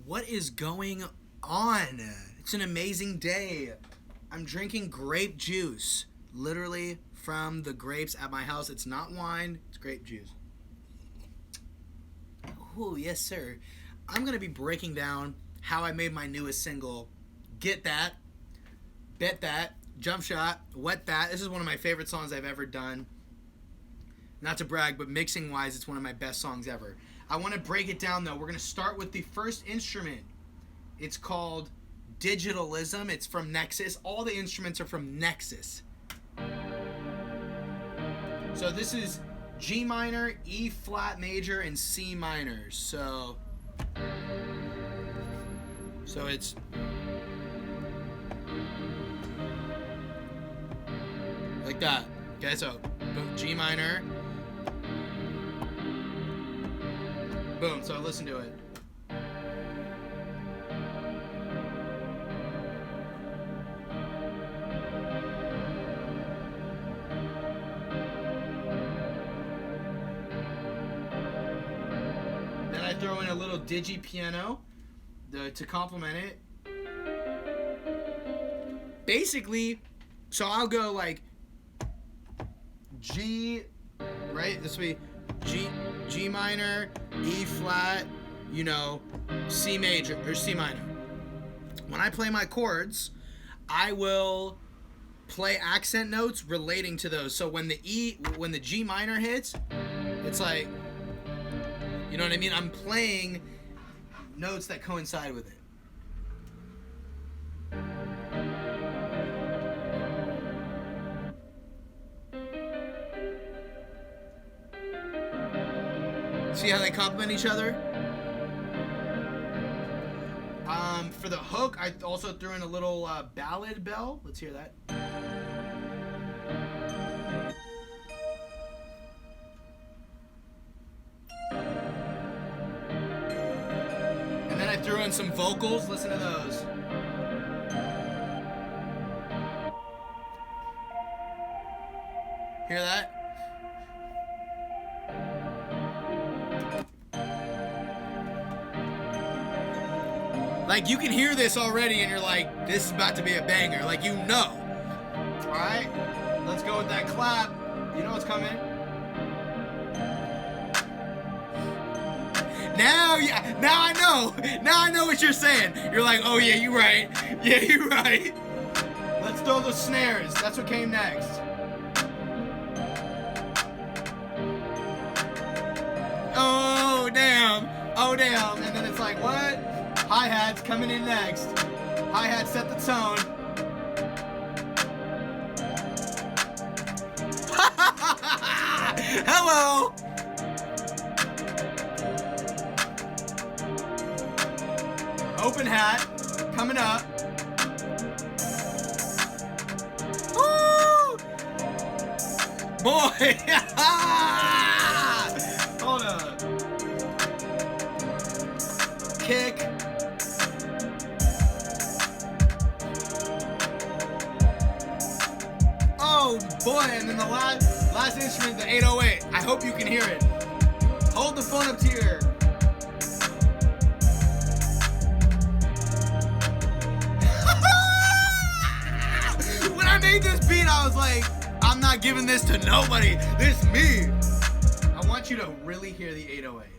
What is going on? It's an amazing day. I'm drinking grape juice, literally from the grapes at my house. It's not wine, it's grape juice. Oh, yes, sir. I'm going to be breaking down how I made my newest single, Get That, Bet That, Jump Shot, Wet That. This is one of my favorite songs I've ever done. Not to brag, but mixing-wise, it's one of my best songs ever. I want to break it down, though. We're going to start with the first instrument. It's called Digitalism. It's from Nexus. All the instruments are from Nexus. So this is G minor, E flat major, and C minor. So it's like that. Okay, so G minor. Boom, so listen to it. Then I throw in a little digi piano to complement it. Basically, so I'll go like G, right? This will be G minor, E flat, C major or C minor. When I play my chords, I will play accent notes relating to those. So when the G minor hits, it's like, you know what I mean? I'm playing notes that coincide with it. See how they complement each other? For the hook, I also threw in a little ballad bell. Let's hear that. And then I threw in some vocals. Listen to those. Hear that? Like, you can hear this already and you're like, this is about to be a banger. Like, you know. Alright? Let's go with that clap. You know what's coming. Now I know. Now I know what you're saying. You're like, oh yeah, you're right. Yeah, you're right. Let's throw the snares. That's what came next. Oh, damn. Oh, damn. And then it's like, what? Hi-hats coming in next. Hi-hat set the tone. Hello. Open hat coming up. Woo! Boy. Hold up. Kick. Oh boy, and then the last instrument, the 808. I hope you can hear it. Hold the phone up to your ear. When I made this beat, I was like, I'm not giving this to nobody. This is me. I want you to really hear the 808.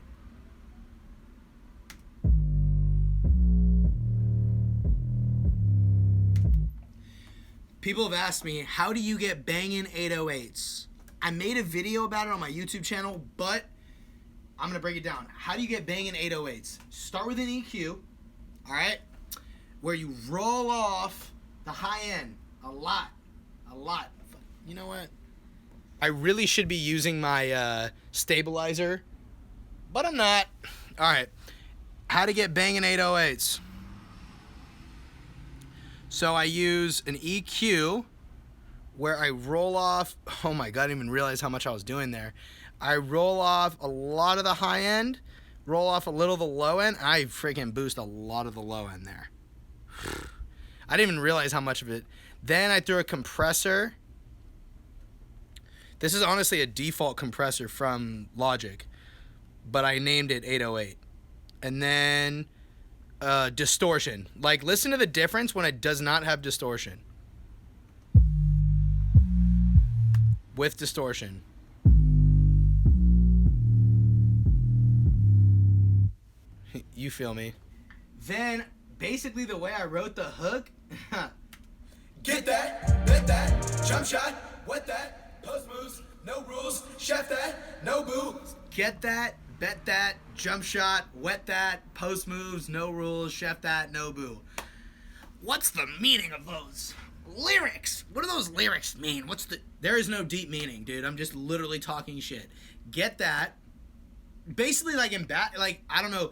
People have asked me, how do you get banging 808s? I made a video about it on my YouTube channel, but I'm going to break it down. How do you get banging 808s? Start with an EQ, all right, where you roll off the high end a lot. You know what? I really should be using my stabilizer, but I'm not. All right, how to get banging 808s. So I use an EQ where I roll off, oh my God, I didn't even realize how much I was doing there. I roll off a lot of the high end, roll off a little of the low end, and I freaking boost a lot of the low end there. I didn't even realize how much of it. Then I threw a compressor. This is honestly a default compressor from Logic, but I named it 808. And then distortion. Like, listen to the difference when it does not have distortion. With distortion. You feel me? Then, basically the way I wrote the hook... Get that, bet that, jump shot, wet that, post moves, no rules, chef that, no boo. Get that, bet that, jump shot, wet that, post moves, no rules, chef that, no boo. What's the meaning of those lyrics? What do those lyrics mean? There is no deep meaning, dude. I'm just literally talking shit. Get that. Basically, like, I don't know.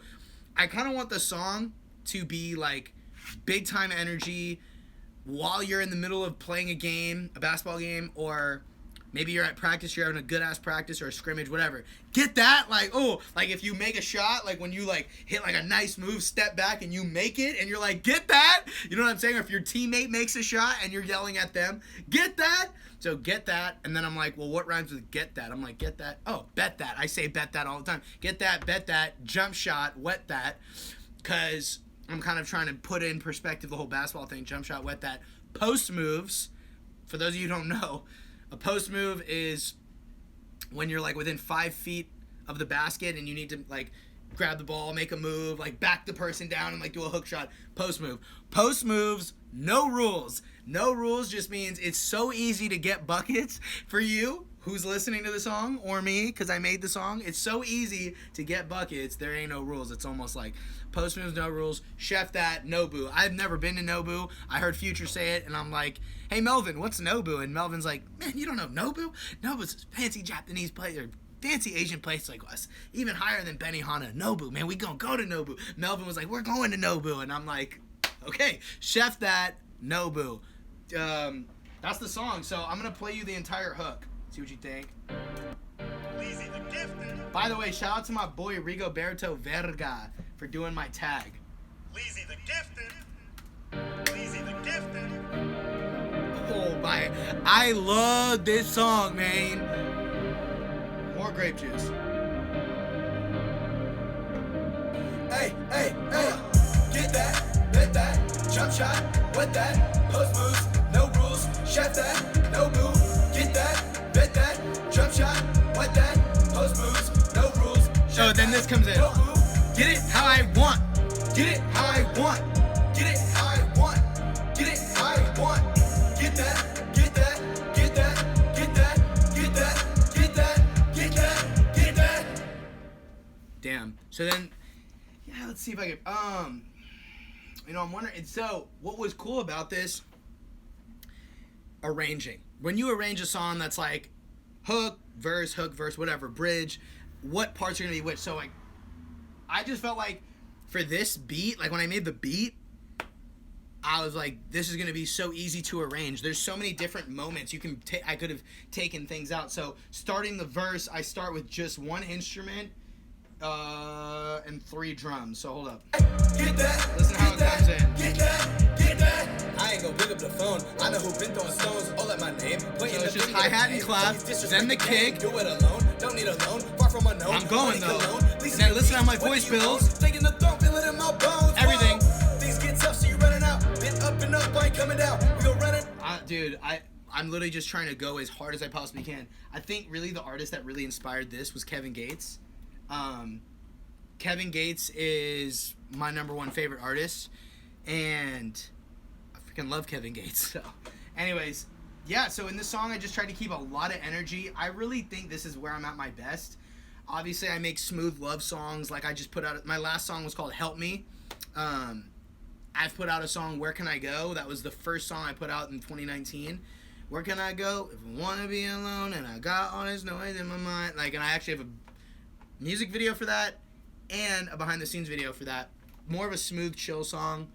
I kind of want the song to be, like, big time energy while you're in the middle of playing a game, a basketball game, or maybe you're at practice, you're having a good-ass practice or a scrimmage, whatever. Get that? Like, oh, like if you make a shot, like when you, like, hit, like, a nice move, step back, and you make it, and you're like, get that? You know what I'm saying? Or if your teammate makes a shot and you're yelling at them, get that? So get that, and then I'm like, well, what rhymes with get that? I'm like, get that? Oh, bet that. I say bet that all the time. Get that, bet that, jump shot, wet that, because I'm kind of trying to put in perspective the whole basketball thing, jump shot, wet that. Post moves, for those of you who don't know, a post move is when you're, like, within 5 feet of the basket and you need to, like, grab the ball, make a move, like, back the person down and, like, do a hook shot. Post move. Post moves, no rules. No rules just means it's so easy to get buckets for you who's listening to the song, or me, because I made the song. It's so easy to get buckets, there ain't no rules. It's almost like post moves, no rules, chef that, Nobu. I've never been to Nobu. I heard Future say it, and I'm like, hey, Melvin, what's Nobu? And Melvin's like, man, you don't know Nobu? Nobu's a fancy Japanese place, or fancy Asian place like us, even higher than Benihana. Nobu, man, we gonna go to Nobu. Melvin was like, we're going to Nobu, and I'm like, okay, chef that, Nobu. That's the song, so I'm gonna play you the entire hook. See what you think. Leezythegifted. By the way, shout out to my boy Rigoberto Verga for doing my tag. Leezythegifted. Leezythegifted. Oh my, I love this song, man. More grape juice. Hey, hey, hey. Get that, bet that, jump shot, wet that, post moves, no rules, chef that, no move. Get that, bet that, jump shot, wet that, post moves, no rules. So then this comes in. Get it how I want. Get it how I want. Get it how I want. Get it how I want. Get that, get that, get that, get that, get that, get that, get that, get that. Damn. So then, yeah, let's see if I can, I'm wondering, so what was cool about this, arranging. When you arrange a song that's like hook, verse, whatever, bridge, what parts are going to be which? So, like, I just felt like for this beat, like when I made the beat, I was like, this is going to be so easy to arrange. There's so many different moments. I could have taken things out. So starting the verse, I start with just one instrument and 3 drums. So hold up. Get that. Listen how it comes in. Get that. Get that. I ain't gonna pick up the phone. I know who been throwing stones. All at my name. So it's just hi-hat and clap, then the kick. Do it alone. Don't need a loan. Far from unknown. I'm going though. And then listen how my voice builds. Taking the throne, feel it in my bones. Everything. Things get tough, so you're running out. Been up and up, I ain't coming down. We gon' run it. Dude, I'm literally just trying to go as hard as I possibly can. I think really the artist that really inspired this was Kevin Gates. Kevin Gates is my #1 favorite artist, and I freaking love Kevin Gates. So, anyways, yeah, so in this song, I just tried to keep a lot of energy. I really think this is where I'm at my best. Obviously, I make smooth love songs. Like, I just put out, my last song was called Help Me. I've put out a song, Where Can I Go? That was the first song I put out in 2019. Where can I go if I want to be alone and I got all this noise in my mind? Like, and I actually have a music video for that and a behind-the-scenes video for that. More of a smooth, chill song.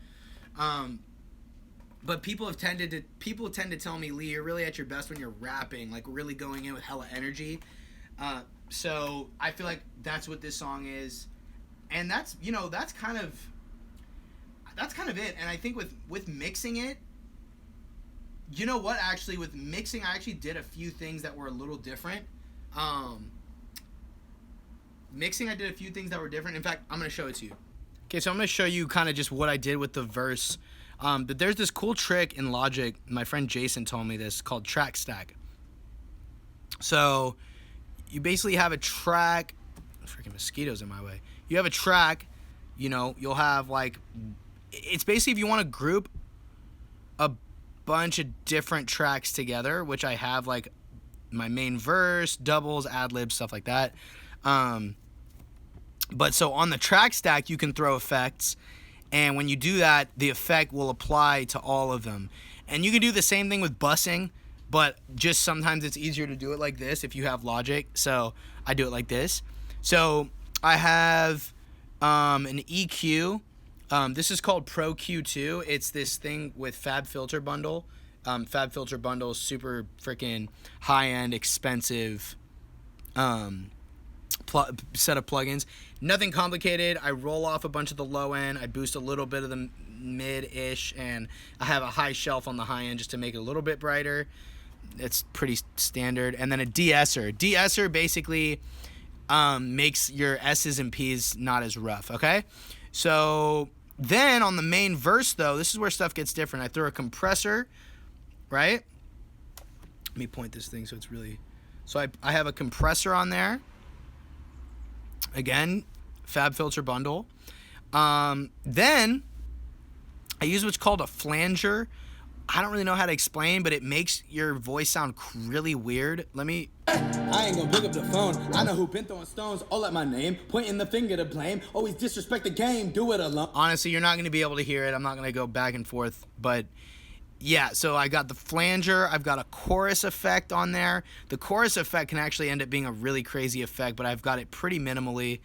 But people tend to tell me, Lee, you're really at your best when you're rapping, like really going in with hella energy. So I feel like that's what this song is, and that's kind of it. And I think with mixing it, you know what? Actually, with mixing, I actually did a few things that were a little different. Mixing, I did a few things that were different. In fact, I'm gonna show it to you. Okay, so I'm gonna show you kind of just what I did with the verse. But there's this cool trick in Logic. My friend Jason told me this, called track stack. So you basically have a track. Freaking mosquitoes in my way. You have a track. You know, you'll have like, it's basically if you want to group a bunch of different tracks together, which I have like my main verse, doubles, ad-libs, stuff like that. But so on the track stack, you can throw effects, and when you do that, the effect will apply to all of them. And you can do the same thing with bussing, but just sometimes it's easier to do it like this if you have Logic. So I do it like this. So I have an EQ. This is called Pro Q2. It's this thing with Fab Filter Bundle. Fab Filter Bundle is super freaking high-end, expensive set of plugins. Nothing complicated. I roll off a bunch of the low end. I boost a little bit of the mid-ish, and I have a high shelf on the high end just to make it a little bit brighter. It's pretty standard. And then a de-esser. De-esser basically makes your S's and P's not as rough, okay? So then on the main verse, though, this is where stuff gets different. I throw a compressor, right? Let me point this thing so it's really... So I have a compressor on there. Again, Fab Filter Bundle. Then I use what's called a flanger. I don't really know how to explain, but it makes your voice sound really weird. Let me... I ain't gonna pick up the phone. I know who been throwing stones all at my name, pointing the finger to blame. Always disrespect the game, do it alone. Honestly, you're not going to be able to hear it. I'm not going to go back and forth, but yeah, so I got the flanger. I've got a chorus effect on there. The chorus effect can actually end up being a really crazy effect, but I've got it pretty minimally.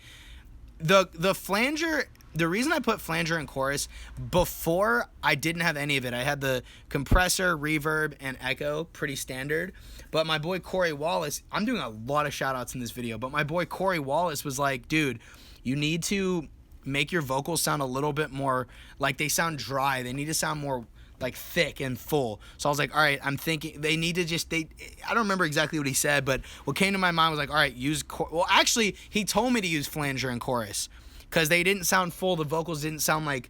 The flanger, the reason I put flanger and chorus, before I didn't have any of it. I had the compressor, reverb, and echo, pretty standard. But my boy Corey Wallace, I'm doing a lot of shout outs in this video, but my boy Corey Wallace was like, dude, you need to make your vocals sound a little bit more like they sound dry. They need to sound more like thick and full. So I was like, all right, I'm thinking they need to just, I don't remember exactly what he said, but what came to my mind was like, all right, well, actually, he told me to use flanger and chorus because they didn't sound full. The vocals didn't sound like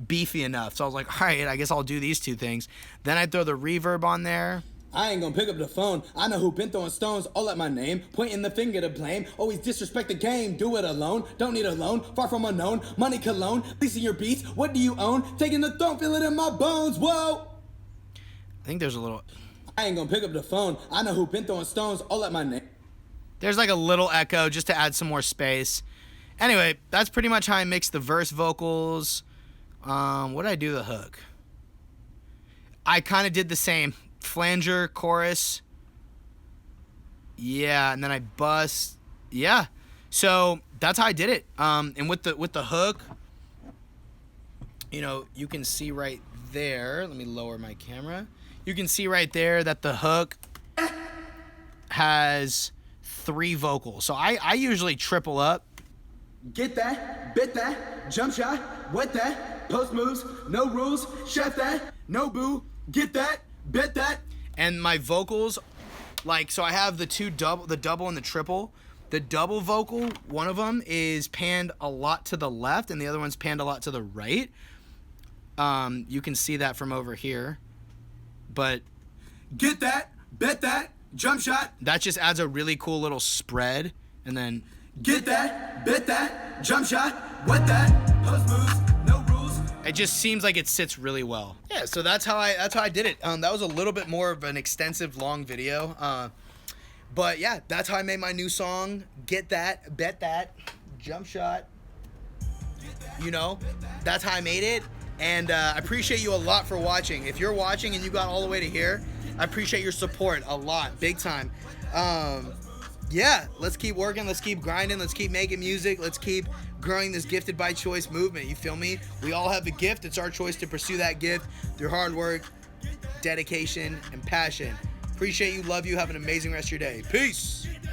beefy enough. So I was like, all right, I guess I'll do these two things. Then I throw the reverb on there. I ain't gonna pick up the phone. I know who been throwing stones all at my name, pointing the finger to blame. Always disrespect the game, do it alone. Don't need a loan, far from unknown. Money cologne, leasing your beats. What do you own? Taking the throne, feel it in my bones. Whoa. I think there's a little... I ain't gonna pick up the phone. I know who been throwing stones all at my name. There's like a little echo just to add some more space. Anyway, that's pretty much how I mix the verse vocals. What did I do the hook? I kind of did the same. Flanger, chorus. Yeah, and then I bust. Yeah. So that's how I did it. And with the hook, you know, you can see right there. Let me lower my camera. You can see right there that the hook has 3 vocals. So I usually triple up. Get that, bit that, jump shot, wet that, post moves, no rules, chef that, no boo, get that, bet that. And my vocals, like, so I have the double and the triple. The double vocal, one of them is panned a lot to the left and the other one's panned a lot to the right. You can see that from over here. But get that, bet that, jump shot. That just adds a really cool little spread. And then get that, bet that, jump shot, wet that, post moves, no rules. It just seems like it sits really well. Yeah, so that's how I did it. That was a little bit more of an extensive, long video. But yeah, that's how I made my new song. Get that, bet that, jump shot. You know, that's how I made it. And I appreciate you a lot for watching. If you're watching and you got all the way to here, I appreciate your support a lot, big time. Yeah, let's keep working, let's keep grinding, let's keep making music, let's keep growing this gifted by choice movement, you feel me? We all have a gift, it's our choice to pursue that gift through hard work, dedication, and passion. Appreciate you, love you, have an amazing rest of your day. Peace!